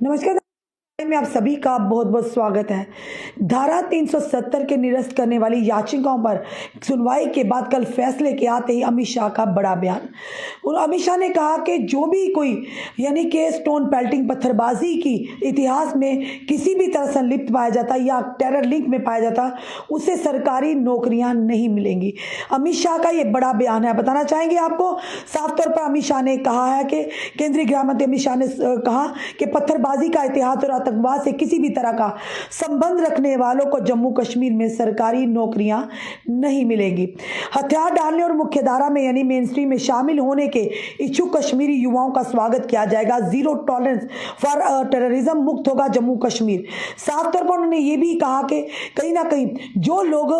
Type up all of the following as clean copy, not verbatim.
नमस्कार में आप सभी का बहुत बहुत स्वागत है। धारा 370 के निरस्त करने वाली याचिकाओं पर सुनवाई के बाद कल फैसले के आते ही अमित शाह का बड़ा बयान। और अमित शाह ने कहा कि जो भी कोई यानी कि स्टोन पेल्टिंग पत्थरबाजी की इतिहास में किसी भी तरह संलिप्त पाया जाता या टेरर लिंक में पाया जाता उसे सरकारी नौकरियां नहीं मिलेंगी। अमित शाह का ये बड़ा बयान है। बताना चाहेंगे आपको, साफ तौर पर अमित शाह ने कहा है कि केंद्रीय गृह मंत्री अमित शाह ने कहा कि पत्थरबाजी का इतिहास और आतंकवाद से किसी भी तरह का संबंध रखने वालों को जम्मू कश्मीर में सरकारी नौकरियां नहीं मिलेंगी। हथियार डालने और मुख्यधारा में यानी मेन स्ट्रीम में शामिल होने के इच्छुक कश्मीरी युवाओं का स्वागत किया जाएगा। जीरो टॉलरेंस फॉर टेररिज्म मुक्त होगा जम्मू कश्मीर। साफ तौर पर उन्होंने ये भी कहा कि कहीं ना कहीं जो लोग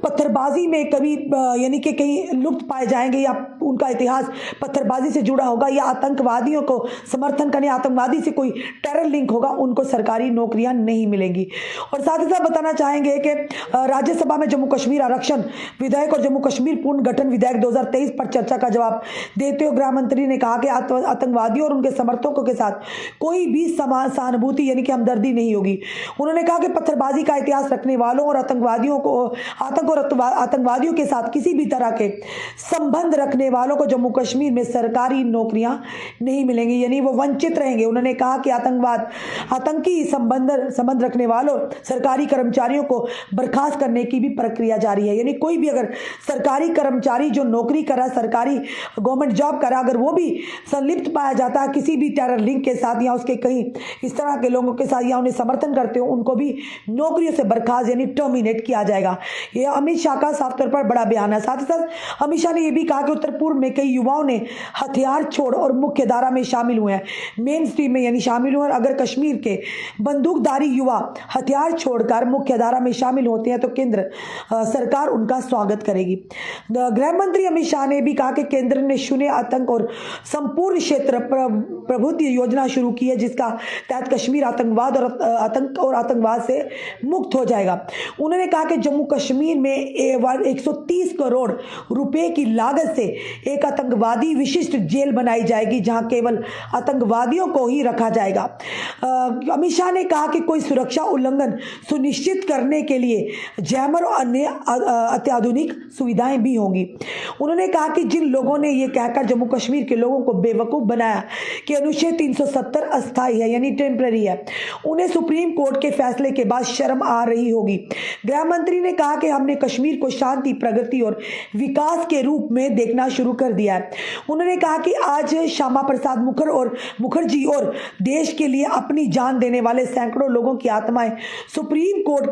पत्थरबाजी में कभी यानी कि कहीं लुप्त पाए जाएंगे या उनका इतिहास पत्थरबाजी से जुड़ा होगा या आतंकवादियों को समर्थन करने आतंकवादी से कोई टेरर लिंक होगा, उनको सरकारी नौकरियां नहीं मिलेंगी। और साथ ही साथ बताना चाहेंगे कि राज्यसभा में जम्मू कश्मीर आरक्षण विधेयक और जम्मू कश्मीर पुनर्गठन विधेयक 2023 पर चर्चा का जवाब देते हुए गृह मंत्री ने कहा कि आतंकवादियों और उनके समर्थकों के साथ कोई भी सहानुभूति यानी कि हमदर्दी नहीं होगी। उन्होंने कहा कि पत्थरबाजी का इतिहास रखने वालों और आतंकवादियों के साथ किसी भी तरह के संबंध रखने वालों को जम्मू कश्मीर में सरकारी नौकरियां नहीं मिलेंगी, यानी वो वंचित रहेंगे। उन्होंने कहा कि आतंकी संबंध रखने वालों सरकारी कर्मचारियों को बर्खास्त करने की भी प्रक्रिया जारी है। यानी कोई भी अगर सरकारी कर्मचारी जो नौकरी कर रहा है, सरकारी गवर्नमेंट जॉब कर रहा है, अगर वो भी संलिप्त पाया जाता है किसी भी टेरर लिंक के साथ या उसके कहीं इस तरह के लोगों के साथ या उन्हें समर्थन करते हो, उनको भी नौकरियों से बर्खास्त यानी टर्मिनेट किया जाएगा। यह अमित शाह का साफ तौर पर बड़ा बयान है। साथ ही साथ अमित शाह ने यह भी कहा कि उत्तर पूर्व में कई युवाओं ने हथियार छोड़ और मुख्य धारा में शामिल हुए हैं, मेन स्ट्रीम में यानी शामिल हुए। अगर कश्मीर के बंदूकधारी युवा हथियार छोड़कर मुख्य धारा में शामिल होते हैं तो केंद्र सरकार उनका स्वागत करेगी। गृह मंत्री अमित शाह ने भी कहा कि केंद्र ने शून्य आतंक और संपूर्ण क्षेत्र प्रभुत्व योजना शुरू की है, जिसका तहत कश्मीर आतंकवाद से मुक्त हो जाएगा। उन्होंने कहा कि जम्मू कश्मीर में 130 करोड़ रुपए की लागत से एक आतंकवादी विशिष्ट जेल बनाई जाएगी, जहां केवल आतंकवादियों को ही रखा जाएगा। अमित शाह ने कहा कि कोई सुरक्षा उल्लंघन सुनिश्चित करने के लिए जैमर और अन्य अत्याधुनिक सुविधाएं भी होंगी। उन्होंने कहा कि जिन लोगों ने यह कहकर जम्मू कश्मीर के लोगों को बेवकूफ बनाया कि अनुच्छेद 370 अस्थायी है यानी टेम्पररी है, उन्हें सुप्रीम कोर्ट के फैसले के बाद शर्म आ रही होगी। गृह मंत्री ने कहा कि हमने कश्मीर को शांति, प्रगति और विकास के रूप में देखना शुरू कर दिया है। उन्होंने कहा कि आज श्यामा प्रसाद मुखर्जी और देश के लिए अपनी जान देने वाले सैकड़ों लोगों की आत्माएं सुप्रीम कोर्ट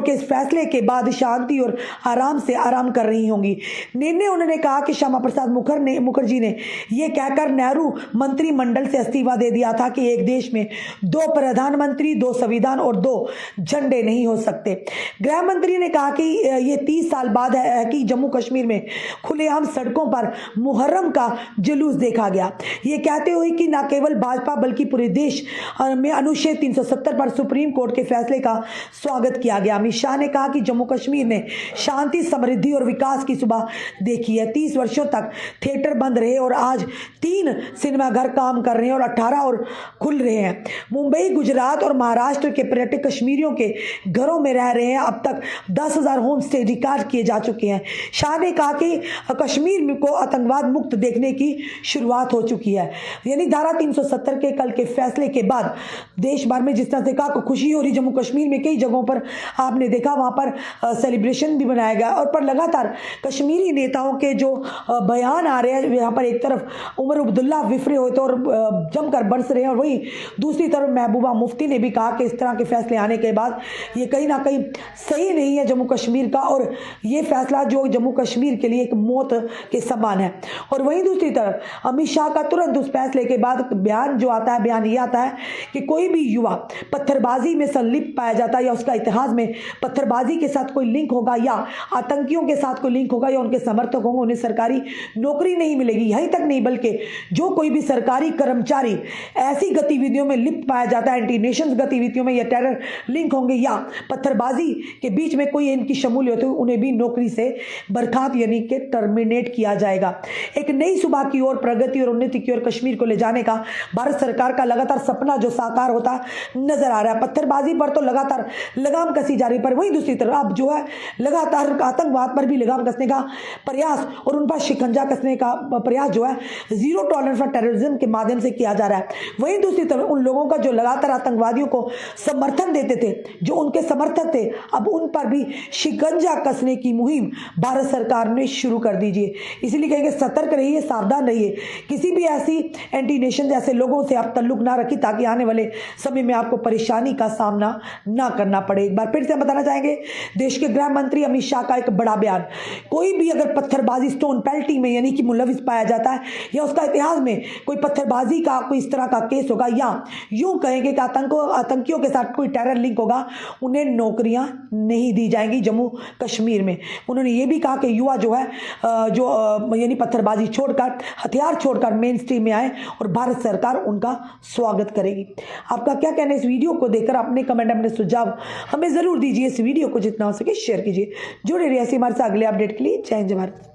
के इस फैसले के बाद शांति और आराम कर रही होंगी। उन्होंने कहा कि श्यामा प्रसाद मुखर्जी ने यह कहकर नेहरू मंत्रिमंडल से इस्तीफा दे दिया था कि एक देश में 2 प्रधानमंत्री, 2 संविधान और 2 झंडे नहीं हो सकते। गृह मंत्री ने कहा कि यह 30 साल बाद है कि जम्मू कश्मीर में खुलेआम सड़कों पर मुहर्रम का जुलूस देखा गया। ये कहते हुए कि न केवल भाजपा बल्कि पूरे देश में अनुच्छेद 370 पर सुप्रीम कोर्ट के फैसले का स्वागत किया गया। अमित शाह ने कहा कि जम्मू कश्मीर ने शांति, समृद्धि और विकास की सुबह देखी है। 30 वर्षों तक थिएटर बंद रहे और आज 3 सिनेमाघर काम कर रहे हैं और 18 और खुल रहे हैं। मुंबई, गुजरात और महाराष्ट्र के पर्यटक कश्मीरियों के घरों में रह रहे हैं। अब तक 10,000 होम स्टे रिकॉर्ड किए जा चुके हैं। शाह ने कहा कि कश्मीर को आतंकवाद मुक्त देखने की शुरुआत हो चुकी है। यानी धारा 370 के कल के फैसले के बाद देश भर में जिस तरह से कहा खुशी हो रही, जम्मू कश्मीर में कई जगहों पर आपने देखा वहां पर सेलिब्रेशन भी बनाया गया और पर लगातार कश्मीरी नेताओं के जो बयान आ रहे हैं, यहाँ पर एक तरफ उमर अब्दुल्ला विफरे हुए थे और जमकर बरस रहे हैं और वहीं दूसरी तरफ महबूबा मुफ्ती ने भी कहा कि इस तरह के फैसले आने के बाद ये कहीं ना कहीं सही नहीं है जम्मू कश्मीर का और ये फैसला जो जम्मू कश्मीर के लिए एक मौत के समान है। और वहीं दूसरी तरफ अमित शाह का तुरंत उस फैसले के बाद बयान ये आता है कि कोई भी युवा पत्थरबाजी में संलिप्त पाया जाता है या उसका इतिहास में पत्थरबाजी के साथ कोई लिंक होगा या आतंकियों के साथ कोई लिंक होगा या उनके समर्थक होंगे, उन्हें सरकारी नौकरी नहीं मिलेगी। यहीं तक नहीं बल्कि जो कोई भी सरकारी कर्मचारी ऐसी गतिविधियों में लिप्त पाया जाता है, एंटी नेशंस गतिविधियों में या टेरर लिंक होंगे या पत्थरबाजी के बीच में कोई इनकी शमूलियत हो, उन्हें भी नौकरी से बर्खास्त यानी के टर्मिनेट किया जाएगा। एक नई सुबह की ओर, प्रगति और उन्नति की ओर कश्मीर को ले जाने का भारत सरकार का लगातार सपना जो साकार होता नजर आ रहा है। पत्थरबाजी पर तो लगातार लगाम कसी जा रही, पर वहीं दूसरी तरफ अब जो है लगातार आतंकवाद पर भी लगाम कसने का प्रयास और उन पर शिकंजा कसने का प्रयास जो है जीरो टॉलरेंस फॉर टेररिज्म के माध्यम से किया जा रहा है। वहीं दूसरी तरफ उन लोगों का जो लगातार आतंकवादियों को समर्थन देते थे, जो उनके समर्थक थे, अब उन पर भी शिकंजा कसने की मुहिम भारत सरकार ने शुरू कर दीजिए। इसलिए कहेंगे सतर्क रहिए, सावधान रहिए, किसी भी ऐसी एंटी नेशन जैसे लोगों से आप ताल्लुक ना रखिए ताकि आने वाले समय में आपको परेशानी का सामना ना करना पड़े। एक बार फिर से बताना चाहेंगे, देश के गृह मंत्री अमित शाह का एक बड़ा बयान, कोई भी अगर पत्थरबाजी स्टोन पेल्टिंग में यानी कि मुलविस पाया जाता है या उसका इतिहास में कोई पत्थरबाजी का कोई इस तरह का केस होगा या यूं कहेंगे कि आतंकियों के साथ कोई टेरर लिंक होगा, उन्हें नौकरियां नहीं दी जाएंगी जम्मू कश्मीर में। उन्होंने ये भी कहा कि युवा जो है यानी पत्थरबाजी छोड़कर, हथियार छोड़कर मेन स्ट्रीम में आए और भारत सरकार उनका स्वागत करेगी। आपका क्या कहना है इस वीडियो को देखकर? अपने कमेंट, अपने सुझाव हमें जरूर दीजिए। इस वीडियो को जितना हो सके शेयर कीजिए। जुड़े रहिए ऐसे हमारे साथ अगले अपडेट के लिए। जय हिंद, जय भारत।